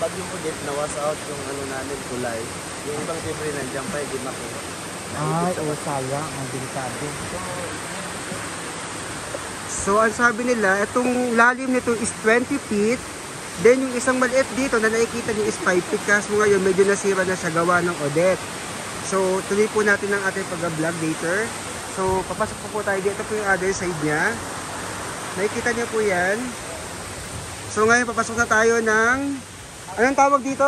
pag yung udit, nawas out yung ano namin kulay, yung ibang libre nandiyan pa, hindi makuha. Ay, sayang. Ang delikado. So, ang sabi nila, itong lalim nito is 20 feet. Then, yung isang maliit dito na nakikita niyo is 5 feet. Kaso ngayon, medyo nasira na sa gawa ng Odette. So, tuloy po natin ang ating pag-vlog later. So, papasok po tayo dito. Ito po yung other side niya. Nakikita niyo po yan. So, ngayon, papasok na tayo ng... Anong tawag dito?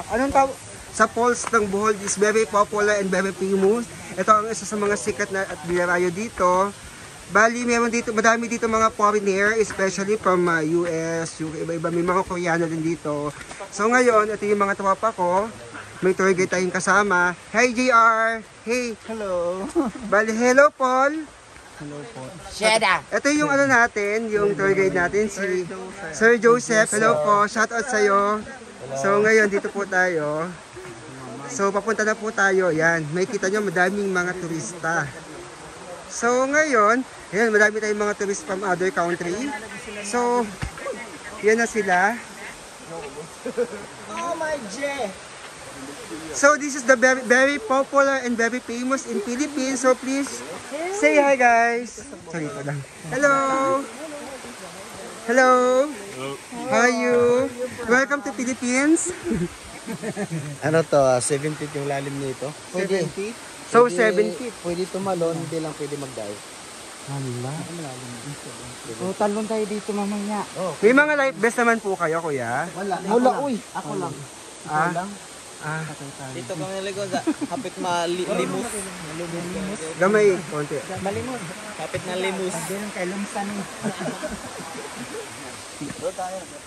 Anong tawag? Sa falls ng Bohol is very popular and very famous. Ito ang isa sa mga sikat na at biyarayo dito. Bali, meron dito, madami dito mga foreigner, especially from US, UK, iba-iba, may mga Koreano din dito. So ngayon, ito yung mga tropa ko. May tour guide tayong kasama. Hi JR! Hey! Hello. Bali, hello Paul! Hello po. Sheda. Ito yung ano natin, yung tour guide natin, si Sir Joseph. Hello po, shout out sa'yo. So ngayon, dito po tayo. So papunta na po tayo. Yan, may kita nyo madaming mga turista. So ngayon, ayan, madami tayong mga tourists from other country. So, yan na sila. Oh my J. So this is the very, very popular and very famous in Philippines. So please, say hi guys. Sorry po lang. Hello! Hello! How are you? Welcome to Philippines. Ano to, 7 feet yung lalim nito? Pwede. So 7 feet. Pwede tumalon, hindi lang pwede mag-dive. Hala. So, talon tayo dito mamaya. May mga life vest naman po kayo, kuya? Wala, uy. Ako lang. Ah, ah, Dito kami naligo sa kapit malimus. gamay, konti. Malimot. Kapit na limus. Hindi lang kay Lumsan.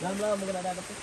Lang, maganda dapat.